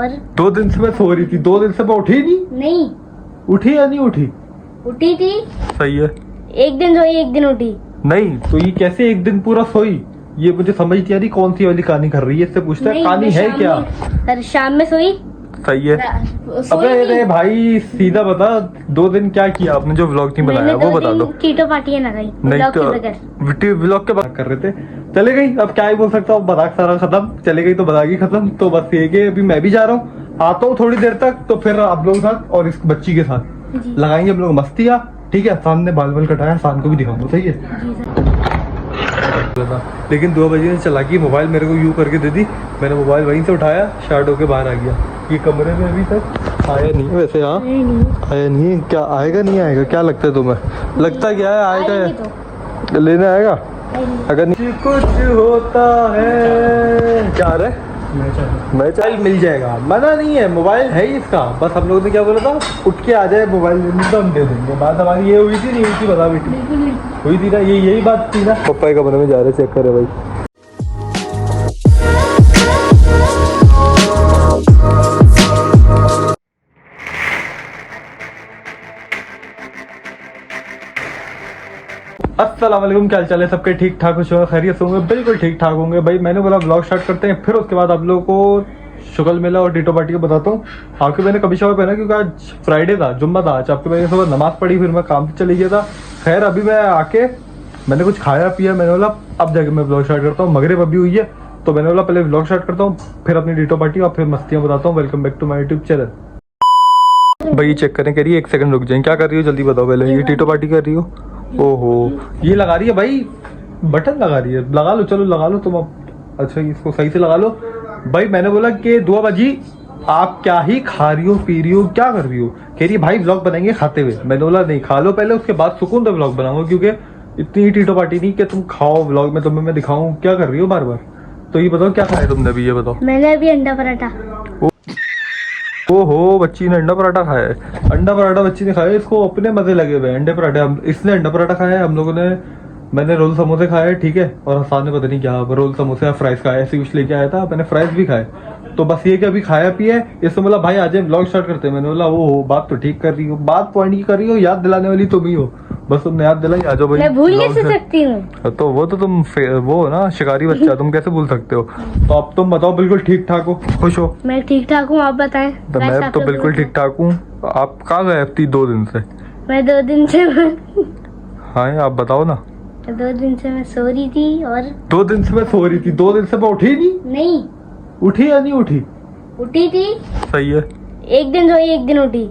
और 2 दिन से मैं सो रही थी, 2 दिन से मैं उठी नहीं उठी या नहीं उठी? उठी थी। सही है। एक दिन सोई, एक दिन उठी। नहीं तो ये कैसे एक दिन पूरा सोई? ये मुझे समझ नहीं आ रही कौन सी वाली कहानी कर रही है। इससे पूछता है कहानी है क्या? अरे शाम में सोई। सही है। अबे अरे भाई सीधा बता, 2 दिन क्या किया आपने जो व्लॉग नहीं बनाया वो बता दो। कीटो पार्टी है ना गई। नहीं तो व्लॉग के बात कर रहे थे, चले गई। अब क्या ही बोल सकता हूँ, मजाक सारा खत्म। चले गई तो मजाक ही खत्म। तो बस ये कि अभी मैं भी जा रहा हूँ, आता हूँ थोड़ी देर तक। तो फिर आप लोगों के साथ और इस बच्ची के साथ लगाएंगे हम लोग मस्तियाँ। ठीक है, शान ने बाल कटाया, शान को भी दिखाऊंगा। सही है। लेकिन 2 बजे ने चला के मोबाइल मेरे को यूं करके दे दी। मैंने मोबाइल वहीं से उठाया, शार्ट होके बाहर आ गया। ये कमरे में अभी तक आया नहीं वैसे। हाँ आया नहीं। क्या आएगा नहीं आएगा क्या लगता है तुम्हें? लगता क्या है आएगा? लेने आएगा अगर नहीं कुछ होता है। क्या रहा है? मैं चाहे मिल जाएगा, मना नहीं है। मोबाइल है ही इसका। बस हम लोगों ने क्या बोला था, उठ के आ जाए मोबाइल लेने तो हम दे देंगे। बात हमारी ये हुई थी नहीं हुई थी? बता बेटी, हुई थी ना? यही बात थी ना। पप्पा के कमरे में जा रहे, चेक करे भाई। अस्सलाम वालेकुम, क्या चाल है सबके? ठीक ठाक हो, खैरियत होंगे? बिल्कुल ठीक ठाक होंगे भाई। मैंने बोला ब्लॉग स्टार्ट करते हैं, फिर उसके बाद आप लोगों को शुगल मेला और टीटो पार्टी को बताता हूँ। आपके मैंने कभी शॉप पहना क्योंकि आज फ्राइडे था, जुम्मा था आज। आपके मैंने सुबह नमाज पढ़ी, फिर मैं काम से चले गया था। खैर अभी मैं आके मैंने कुछ खाया पिया। मैंने बोला अब जाके मैं ब्लॉग स्टार्ट करता हूँ। मगरिब अभी हुई है तो मैंने बोला पहले ब्लॉग स्टार्ट करता हूँ, फिर अपनी टीटो पार्टी और फिर मस्तियाँ बताता हूँ। Welcome back to my YouTube channel. भाई चेक करें, करिए 1 सेकंड रुक जाए। क्या कर रही हो जल्दी बताओ पहले। ये टीटो पार्टी कर रही हो? ओहो, ये लगा रही है भाई, बटन लगा रही है। लगा लो, चलो लगा लो तुम अब। अच्छा इसको सही से लगा लो भाई। मैंने बोला कि 2 बजी आप क्या ही खा रही हो पी रही हो, क्या कर रही हो? कह रही है भाई व्लॉग बनाएंगे खाते हुए। मैंने बोला नहीं, खा लो पहले, उसके बाद सुकून से व्लॉग बनाऊंगा। क्योंकि इतनी ही टीटो पार्टी नहीं कि तुम खाओ व्लॉग में तुम्हें मैं दिखाऊं। क्या कर रही हो बार बार? तो ये बताओ क्या खाया तुमने अभी, ये बताओ। मैंने अभी अंडा पराठा। ओहो, बच्ची ने अंडा पराठा खाया है। अंडा पराठा बच्ची ने खाया, इसको अपने मजे लगे हुए अंडे पराठे। इसने अंडा पराठा खाया है, हम लोगों ने, मैंने रोल समोसे खाए, ठीक है। और हसान ने पता नहीं क्या रोल समोसे या फ्राइज खाया, ऐसे कुछ लेके आया था। मैंने फ्राइज भी खाए। तो बस ये कि अभी खाया पिया है। इससे बोला भाई आज ब्लॉग स्टार्ट करते हैं। मैंने बोला वो बात तो ठीक कर रही हो, बात पॉइंट की कर रही हो, याद दिलाने वाली तुम ही हो। बस तुमने याद दिलाई, आ जाओ भाई। मैं भूल कैसे सकती हूँ? तो वो तो तुम वो ना शिकारी बच्चा, तुम कैसे भूल सकते हो? तो अब तुम बताओ, बिल्कुल ठीक ठाक हो, खुश हो? मैं ठीक ठाक हूँ, आप बताएं। तो मैं तो बिल्कुल ठीक ठाक हूँ। आप कहाँ गए थी 2 दिन से? मैं 2 दिन से हाँ आप बताओ ना। 2 दिन से मैं सो रही थी। और 2 दिन से मैं सो रही थी, 2 दिन से मैं उठी नहीं उठी या नहीं उठी? उठी थी। सही है। एक दिन सोई, एक दिन उठी।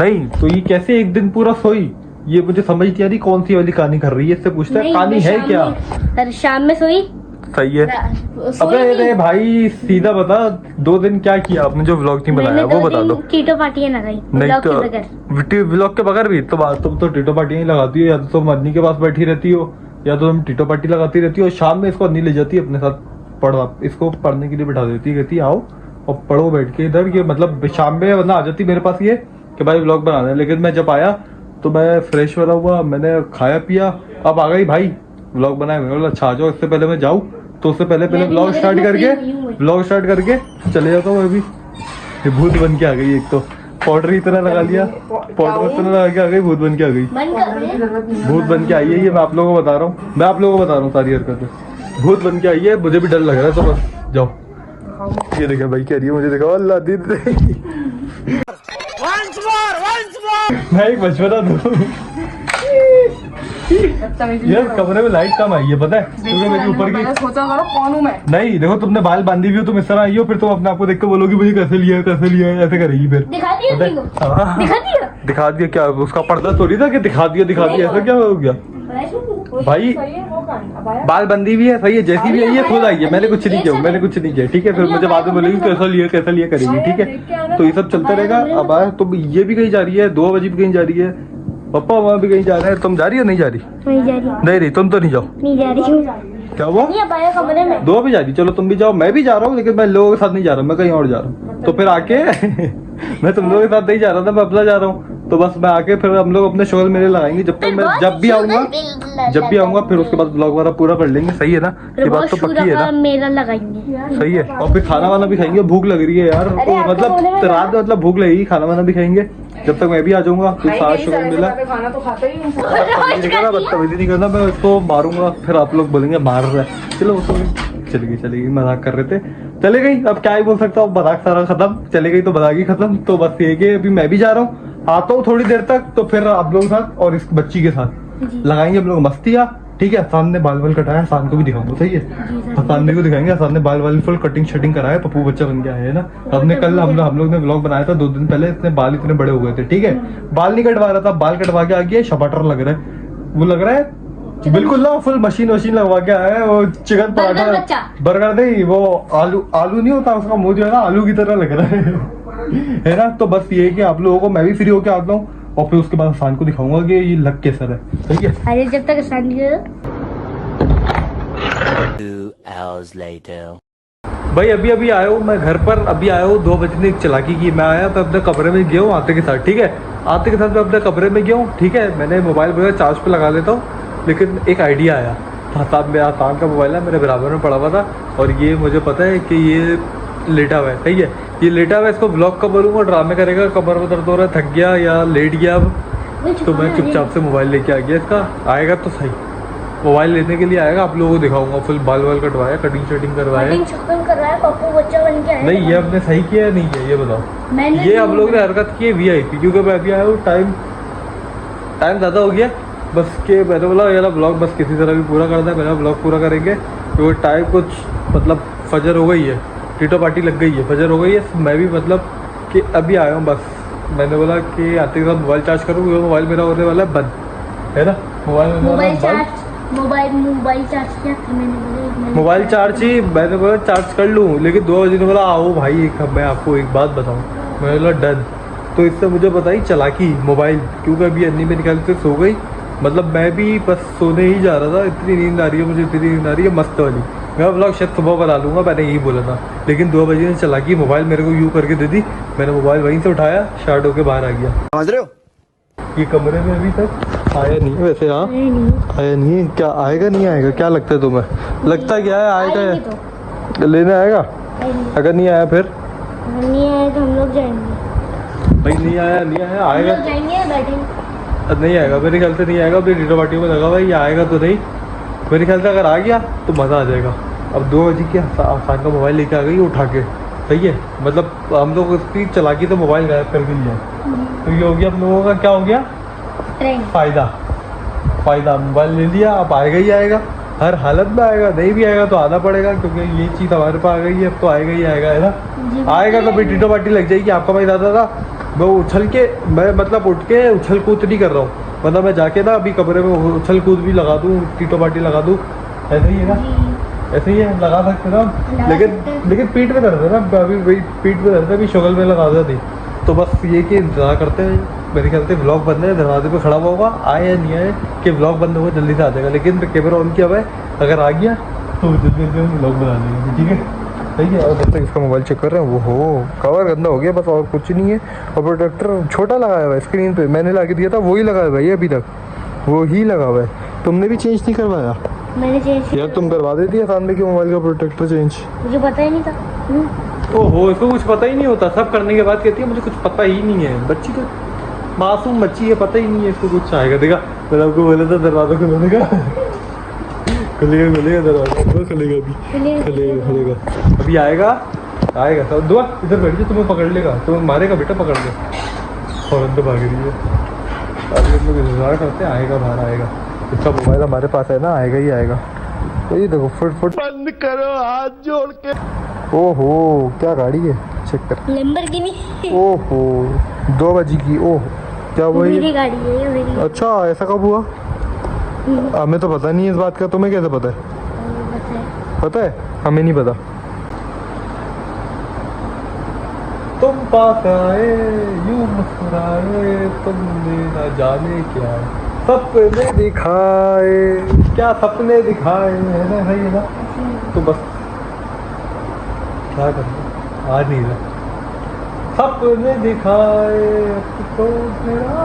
नहीं तो ये कैसे एक दिन पूरा सोई? ये मुझे समझ नहीं आ रही कौन सी वाली कहानी कर रही है। इससे पूछता है कहानी है क्या? अरे शाम में सोई। सही है। अबे अरे भाई सीधा बता, 2 दिन क्या किया आपने जो व्लॉग नहीं बनाया वो बता दो। कीटो पार्टी है ना गई। नहीं तो व्लॉग के बगैर भी तो बात, तुम तो टीटो पार्टी नहीं लगाती हो। या तो तुम अदनी के पास बैठी रहती हो, या तो तुम टीटो पार्टी लगाती रहती हो। शाम में इसको अदनी ले जाती है अपने साथ पढ़ा, इसको पढ़ने के लिए बैठा देती है, कहती आओ और पढ़ो बैठ के इधर। ये मतलब शाम में वरना आ जाती मेरे पास ये कि भाई व्लॉग बनाना है। लेकिन मैं जब आया तो मैं फ्रेश वाला हुआ, मैंने खाया पिया, अब आ गई भाई व्लॉग बनाया। मैंने बोला अच्छा आ जाओ, इससे पहले मैं जाऊँ तो उससे पहले व्लॉग स्टार्ट करके चले जाता हूँ। अभी ये भूत बन के आ गई। एक तो पाउडर की तरह लगा लिया, पाउडर की तरह लगा के आ गई, भूत बन के आ गई। भूत बन के आई है ये, मैं आप लोगों को बता रहा हूँ, सारी हरकतें। भूत बन के आई है, मुझे भी डर लग रहा है। तो बस जाओ। ये देखा भाई, कह रही है मुझे, देखा अल्लाह दीदी मैं एक मशवरा दूं यार, कमरे में लाइट कम आई है पता है, क्योंकि मेरी ऊपर की सोचा करो कौन हूं मैं। नहीं देखो, तुमने बाल बांधी हुई हो, तुम इस तरह आई हो, फिर तुम अपने आप को देख के बोलोगी मुझे कैसे लिया ऐसे करेगी फिर। दिखा दिया क्या? उसका पर्दा थोड़ी था कि दिखा दिया ऐसा क्या हो गया भाई? बाल बंदी भी है, सही है, जैसी भी है ये खुद आई है। मैंने कुछ नहीं किया, ठीक है। फिर मुझे बाद में बोलेगी कैसा लिया करेगी, ठीक है। तो ये सब चलता रहेगा। अब तो ये भी कहीं जा रही है, 2 बजे भी कहीं जा रही है, पापा वहाँ भी कहीं जा रहे हैं। तुम जा रही हो? नहीं जा रही? नहीं रही तुम तो नहीं जाओ। नहीं जा रही हूँ। क्या हुआ? कमरे में 2 भी जा रही, चलो तुम भी जाओ, मैं भी जा रहा हूँ। लेकिन मैं लोगों के साथ नहीं जा रहा, मैं कहीं और जा रहा हूँ। तो फिर आके मैं तुम लोगों के साथ नहीं जा रहा था, मैं अपना जा रहा हूँ। तो बस मैं आके फिर हम लोग अपने शोल मेले लगाएंगे जब तक मैं जब भी आऊंगा फिर उसके बाद ब्लॉग वगैरह पूरा कर लेंगे। सही है ना, ये बात तो पक्की है ना, मेला लगाएंगे। सही है। और फिर खाना वाना भी खाएंगे, भूख लग रही है यार, तो मतलब रात में मतलब भूख लगेगी, खाना वाना भी खाएंगे जब तक मैं भी आ जाऊंगा। फिर साथ शुगर मिला खाना तो खाता ही नहीं। बदतमीजी नहीं करना, मैं उसको मारूंगा फिर आप लोग बोलेंगे मार रहा है। चलो उसको चली गई, मजाक कर रहे थे, चले गई। अब क्या ही बोल सकता हूँ, मजाक सारा खत्म, चले गई तो मजाक ही खत्म। तो बस ये कि अभी मैं भी जा रहा हूँ, आता हूँ थोड़ी देर तक, तो फिर आप लोगों के साथ और इस बच्ची के साथ लगाएंगे हम लोग मस्तियाँ। ठीक है, सामने बाल बाल कटाया, शाम को भी दिखाऊंगा। सही है, सामने को दिखाएंगे, सामने बाल बाल फुल कटिंग शटिंग कराया, पप्पू बच्चा बन के आया है ना। हमने कल हम लोग ने व्लॉग बनाया था 2 दिन पहले, इतने बाल इतने बड़े हो गए थे। ठीक है, बाल नहीं कटवा रहा था, बाल कटवा के आ गया, शपाटर लग रहा है, वो लग रहा है बिल्कुल ना, फुल मशीन लगवा के आया है। वो चिकन पराठा बर्गर नहीं, वो आलू नहीं होता उसका मुंह जो है ना, आलू की तरह लग रहा है ना। तो बस ये कि आप लोगों को मैं भी फ्री होके आता हूँ और फिर उसके बाद आसान को दिखाऊंगा कि ये लग कैसा है। ठीक है, अरे जब तक आसान 2 hours later. भाई अभी आया हूँ मैं घर पर, अभी आया हूँ 2 बजे ने एक चलाकी की। मैं आया तो अपने कमरे में गया हूँ आते के साथ। ठीक है, आते के साथ मैं अपने कमरे में गया हूँ। ठीक है, मैंने मोबाइल वगैरह चार्ज पे लगा लेता हूँ, लेकिन एक आइडिया आया। साहब मेरा आसान का मोबाइल है, मेरे बराबर में पड़ा हुआ था, और ये मुझे पता है कि ये लेटा हुआ है। सही है, ये लेटा हुआ है, इसको ब्लॉक कब करूँगा, ड्रामे करेगा, कमर में दर्द हो रहा है, थक गया या लेट गया। अब तो मैं चुपचाप से मोबाइल लेके आ गया। इसका आएगा तो सही, मोबाइल लेने के लिए आएगा, आप लोगों को दिखाऊंगा। फुल बाल वाल कटवाया, कटिंग शटिंग करवाया, पप्पू बच्चा बन के आया। नहीं, ये आपने सही किया है नहीं किया ये बताओ। ये आप लोगों ने हरकत की है VIP, क्योंकि मैं अभी आया हूँ, टाइम ज़्यादा हो गया। बस के मैंने बोला यार ब्लॉग बस किसी तरह भी पूरा करना है, मेरा ब्लॉग पूरा करेंगे। तो टाइम कुछ मतलब फजर हो गई है, टीटो पार्टी लग गई है, फजर हो गई है। मैं भी मतलब कि अभी आया हूँ, बस मैंने बोला कि आते के साथ मोबाइल चार्ज करूँ, मोबाइल मेरा होने वाला है बंद, है ना। मोबाइल चार्ज किया था मैंने, मोबाइल चार्ज ही मैंने बोला चार्ज कर लूँ, लेकिन 2 बजे ने बोला आओ भाई मैं आपको एक बात बताऊँ। मैंने बोला डन। तो इससे मुझे बताई चलाकी मोबाइल, क्योंकि अभी अन्नी में निकाल के सो गई। मतलब मैं भी बस सोने ही जा रहा था, इतनी नींद आ रही है मुझे, इतनी नींद आ रही है मस्त वाली। मैं ब्लॉग शायद सुबह बना लूँगा, मैंने यही बोला था, लेकिन 2 बजे ने चलाकी मोबाइल मेरे को यूँ करके दे दी। मैंने मोबाइल वहीं से उठाया, शार्ट होके बाहर आ गया। समझ रहे हो? ये कमरे में अभी तक आया नहीं वैसे। हाँ आया नहीं है, क्या आएगा नहीं आएगा क्या लगता है तुम्हें? लगता क्या है आएगा, लेने आएगा? अगर नहीं आया फिर? नहीं आया तो हम लोग जाएंगे भाई। नहीं आया आएगा, जाएंगे बैठेंगे। नहीं आएगा मेरे ख्याल से, नहीं आएगा। अपनी टीटो पार्टी में लगा भाई, ये आएगा तो नहीं मेरे ख्याल से। अगर आ गया तो मज़ा आ जाएगा। अब 2 बजे की आसान का मोबाइल लेके आ गई उठा के। सही है, मतलब हम लोग उसकी चलाकी तो मोबाइल गायब कर दी है। तो ये हो गया हम लोगों का, क्या हो गया फ़ायदा। मोबाइल ले लिया, अब आएगा ही आएगा, हर हालत में आएगा। नहीं भी आएगा तो आना पड़ेगा, क्योंकि ये चीज़ हमारे पास आ गई है, अब तो आएगा ही आएगा, है ना। आएगा तो फिर टीटो पार्टी लग जाएगी। आपका भाई दादा था, मैं मतलब उठ के उछल कूद नहीं कर रहा हूँ, मतलब मैं जाके ना अभी कमरे में उछल कूद भी लगा दूँ, टीटो पार्टी लगा दूँ। ऐसे ही है ना, ऐसे ही है, लगा सकते ना। लेकिन पीठ में दर्द है ना, अभी वही पीठ में दर्द है, अभी शुगल में लगा दिया थी। तो बस ये कि इंतजार करते हैं, मेरे ख्याल से व्लॉग बंद है, दरवाजे पे खड़ा हुआ होगा, आए या नहीं आए कि व्लॉग बंद होगा जल्दी से आ जाएगा। लेकिन कैमरा ऑन किया हुआ है, अगर आ गया तो जल्दी हम व्लॉग बना लेंगे। ठीक है, सही है। और जब तक इसका मोबाइल चेक कर रहे हैं, वो हो कवर गंदा हो गया बस, और कुछ नहीं है। और प्रोटेक्टर छोटा लगाया हुआ है स्क्रीन पे, मैंने ला के दिया था वही लगा हुआ है अभी तक, वो ही लगा हुआ है। तुमने भी चेंज नहीं करवाया? मैंने चेंज यार तुम करवा देती है सामने के मोबाइल का प्रोटेक्टर चेंज। मुझे पता ही नहीं था। ओहो, इसको कुछ पता ही नहीं होता, सब करने के बाद कहती है मुझे कुछ पता ही नहीं है। बच्ची तो मासूम बच्ची है, पता ही नहीं है इसको कुछ। आएगा देखा, मैंने आपको बोला था दरवाजा खुलने का। खुलेगा दरवाजा, खुलेगा अभी, खुलेगा अभी आएगा सब। दुआ इधर बैठ जाओ, तुम्हें पकड़ लेगा, तुम्हें मारेगा बेटा, पकड़ ले। फौरन तो भाग रही है। अभी हम लोग इंतजार करते हैं, आएगा बाहर आएगा। इसका मोबाइल हमारे पास है ना, आएगा ही आएगा। तो ये देखो फुट बंद करो हाथ जोड़ के। ओहो क्या गाड़ी है, चेक कर। लैम्बोर्गिनी। ओहो 2 बजे की। ओह क्या वही मेरी गाड़ी है ये, मेरी। अच्छा ऐसा कब हुआ? हमें तो पता नहीं है इस बात का, तुम्हें कैसे पता है? पता है, हमें नहीं पता। तुम पास आए यूं मुस्कुराए, तुमने ना जाने क्या सपने दिखाए, क्या सपने दिखाए, है ना, सही है ना। तो बस क्या करना, आ नहीं रहा, सपने दिखाए तो मेरा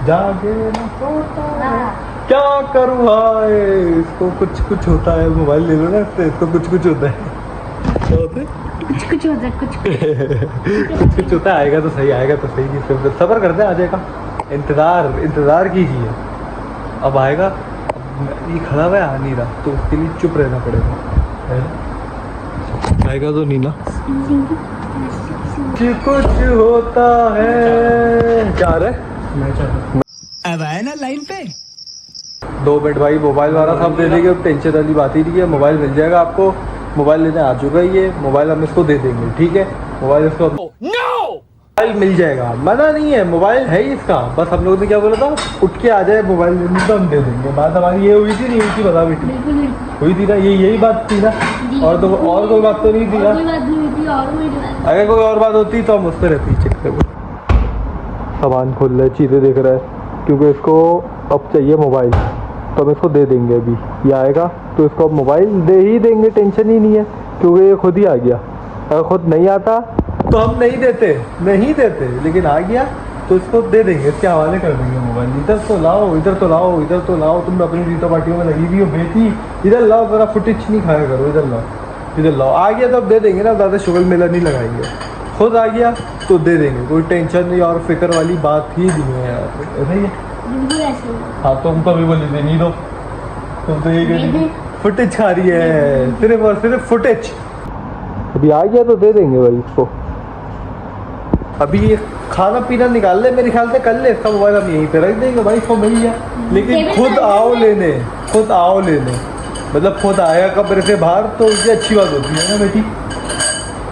जागे न सोता है। क्या करूँ हाय, इसको कुछ कुछ होता है। मोबाइल ले लो ना इसको, कुछ कुछ होता है। क्या होता है? कुछ कुछ होता है, कुछ कुछ कुछ होता है। आएगा तो सही, आएगा तो सही। सब्र करते हैं, आ जाएगा। इंतजार कीजिए, अब आएगा। अब ये खड़ा हुआ है, आ नहीं रहा, तो उसके लिए चुप रहना पड़ेगा, है ना? आएगा तो नहीं ना। कुछ होता है। क्या रहा है? अब आए ना लाइन पे। 2 मिनट भाई, मोबाइल वाला सब दे देंगे, टेंशन वाली बात ही नहीं है। मोबाइल मिल जाएगा आपको। मोबाइल लेने आ चुका है ये मोबाइल, हम इसको दे देंगे, ठीक है? मोबाइल इसको मोबाइल मिल जाएगा, मना नहीं है, मोबाइल है ही इसका। बस हम लोगों ने क्या बोला था, उठ के आ जाए मोबाइल लेने तो हम दे देंगे। बात हमारी ये हुई थी, नहीं हुई थी? बता बेटी, बिल्कुल बिल्कुल। हुई थी ना? यही बात थी ना? और तो और कोई बात तो नहीं थी ना? कोई बात नहीं हुई थी, और कोई बात अगर कोई और बात होती तो हम उस पर रहती। चक्कर में सामान खोल रहा है, चीज़ें देख रहा है, क्योंकि इसको अब चाहिए मोबाइल, तो हम इसको दे देंगे। अभी ये आएगा तो इसको अब मोबाइल दे ही देंगे, टेंशन ही नहीं है, क्योंकि ये खुद ही आ गया। अगर खुद नहीं आता तो हम नहीं देते, लेकिन आ गया तो इसको दे देंगे, इसके हवाले कर देंगे मोबाइल। इधर तो लाओ, इधर तो लाओ, इधर तो लाओ। तुम अपनी रीतो पार्टियों में लगी हुई हो बेटी, इधर लाओ, जरा फुटेज नहीं खाया करो, इधर लाओ, इधर लाओ। आ गया तो अब दे देंगे ना, ज़्यादा शुगल मेला नहीं लगाएंगे। खुद आ गया तो दे देंगे, कोई टेंशन नहीं और फिक्र वाली बात ही नहीं है यार, ऐसा ही है। बिल्कुल ऐसे ही। हाँ तो हमको अभी बोले दे नहीं दो, तुम तो ये फुटेज खा रही है, सिर्फ और सिर्फ फुटेज। अभी आ गया तो दे देंगे भाई इसको। अभी ये खाना पीना निकाल ले, मेरे ख्याल से कर ले, इसका मोबाइल हम यहीं पे रख देंगे भाई, इसको मिल गया। लेकिन खुद आओ लेने, मतलब खुद आया कब्र से बाहर, तो ये अच्छी बात होती है ना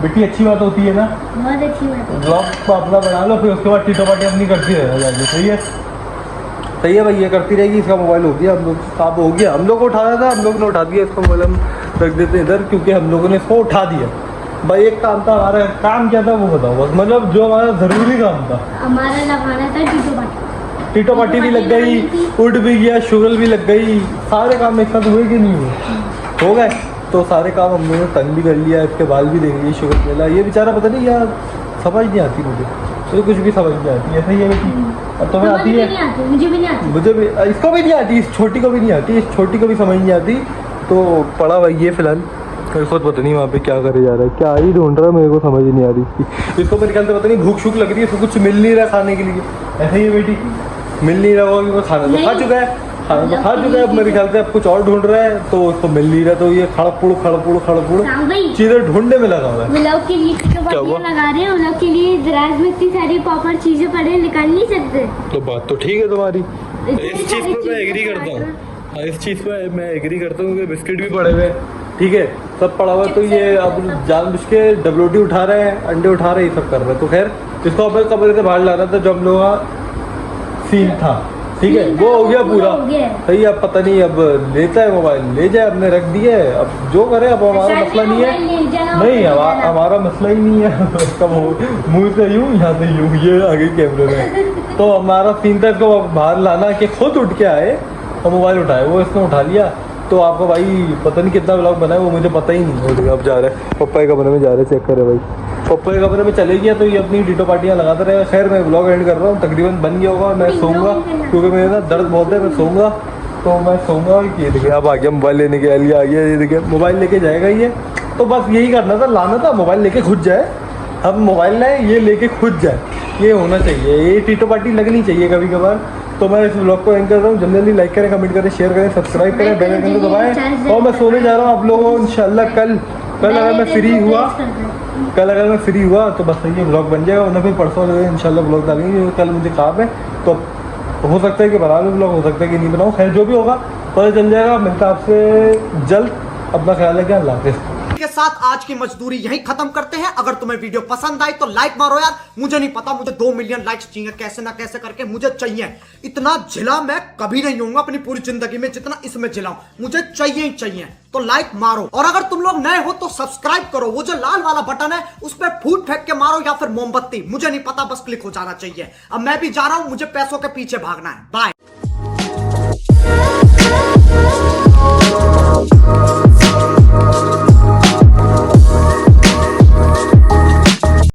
बेटी, अच्छी बात होती है ना? बहुत अच्छी बात है। ब्लॉग अपना बना लो, फिर उसके बाद टीटो पार्टी अपनी करती रहना जाएगी। सही है भाई, ये करती रहेगी। इसका मोबाइल हो गया, हम लोग काम हो गया। हम लोग को उठाना था, हम लोग ने उठा दिया। इसका मोबाइल हम रख देते इधर, क्योंकि हम लोगों ने इसको उठा दिया। भाई एक काम था हमारा, काम क्या था वो बताओ बस, मतलब जो हमारा ज़रूरी काम था। हमारा लगाना था टीटो पार्टी भी लग गई, उठ भी गया, शुगल भी लग गई, सारे काम एक साथ हुए कि नहीं हुए? हो गए। तो सारे काम हम लोगों ने तंग भी कर लिया, इसके बाल भी देख लिए, शुगर मेला। ये बेचारा पता नहीं यार, समझ नहीं आती मुझे, तो कुछ भी समझ नहीं आती। ऐसा ही है बेटी, अब तुम्हें आती है? मुझे भी नहीं आती, मुझे भी, इसको भी नहीं आती, इस छोटी को भी नहीं आती, इस छोटी को भी समझ नहीं आती। तो पड़ा भाई ये फिलहाल, खुद पता नहीं वहाँ पे क्या करे जा रहा है, क्या ही ढूंढ रहा है, मेरे को समझ ही नहीं आ रही। इसको मेरे ख्याल से पता नहीं भूख शूख लग रही है, इसको कुछ मिल नहीं रहा खाने के लिए। ऐसा ही है बेटी, मिल नहीं रहा होगा, खाना तो खा चुका है, अब मेरे ख्याल से अब कुछ और ढूंढ रहा है, तो उसको मिल नहीं रहा, तो ये खड़पुड़ चीजें ढूंढने में लगा हुआ है। व्लॉग के लिए क्या हुआ? लगा रहे हैं, व्लॉग के लिए दराज में इतनी सारी प्रॉपर चीजें पड़े, निकाल नहीं सकते। तो बात तो ठीक है तुम्हारी, इस चीज सारी पर मैं चीजें एग्री करता निकाल हूँ। हाँ, इस चीज़ पे मैं एग्री करता हूँ कि बिस्किट भी पड़े हुए हैं, ठीक है, सब पड़ा हुआ है। तो ये अब जानबूझ के WD उठा रहे हैं, अंडे उठा रहे हैं, ये सब कर रहे हैं। तो खैर इसको अब कमरे से बाहर लाना था, जो हम लोगों का सीन था, ठीक है, वो हो गया पूरा सही। अब पता नहीं, अब लेता है मोबाइल, ले जाए, हमने रख दिया है, अब जो करे, अब हमारा मसला नहीं है, नहीं हमारा मसला ही नहीं है। उसका मुँह से यूँ, यहाँ से यूँ, ये आगे कैमरे में। तो हमारा सीन था इसको बाहर लाना, कि खुद उठ के आए और मोबाइल उठाए, वो इसने उठा लिया। तो आपका भाई पता नहीं कितना व्लॉग बना है, वो मुझे पता ही नहीं। अब जा रहा है पप्पा के कमरे में, जा रहे हैं, चेक करे भाई, पप्पा के कमरे में चले गया, तो ये अपनी टीटो पार्टियाँ लगाते रहे। खैर मैं व्लॉग एंड कर रहा हूँ, तकरीबन बन गया होगा, मैं सोऊंगा क्योंकि मेरे ना दर्द बहुत है, मैं सोऊंगा, तो मैं सोऊंगा। ये देखिए अब आ गया मोबाइल लेने के लिए, आ गया, ये देखिए मोबाइल लेके जाएगा ये। तो बस यही करना था, लाना था, मोबाइल लेके खुद जाए, हम मोबाइल लाए, ये लेके खुद जाए, ये होना चाहिए, ये टीटो पार्टी लगनी चाहिए कभी कभार। तो मैं इस ब्लॉग को एंड कर रहा हूँ, जल्दी लाइक करें, कमेंट करें, शेयर करें, सब्सक्राइब करें, बेल आइकन को दबाएं। और मैं सोने जा रहा हूँ आप लोगों को इंशाल्लाह कल अगर मैं फ्री हुआ तो बस ये ब्लॉग बन जाएगा, वरना फिर परसों इंशाल्लाह ब्लॉग डालेंगे। कल मुझे काम है, तो हो सकता है कि बना लो ब्लॉग, हो सकता है कि नहीं बनाऊँ, खैर जो भी होगा पता चल जाएगा। मिलता आपसे जल्द, अपना ख्याल है, क्या अल्लाह हाफ़िज़। के साथ आज की मजदूरी यहीं खत्म करते हैं। अगर तुम्हें वीडियो पसंद आई तो लाइक मारो यार, मुझे नहीं पता, मुझे 2 मिलियन लाइक्स चाहिए, कैसे ना कैसे करके मुझे चाहिए। इतना झिला मैं कभी नहीं होऊंगा अपनी पूरी जिंदगी में जितना इसमें झिलाऊं, मुझे चाहिए ही चाहिए। तो लाइक मारो, और अगर तुम लोग नए हो तो सब्सक्राइब करो, वो जो लाल वाला बटन है उस पर फूट फेंक के मारो या फिर मोमबत्ती, मुझे नहीं पता, बस क्लिक हो जाना चाहिए। अब मैं भी जा रहा हूं, मुझे पैसों के पीछे भागना है। बाय।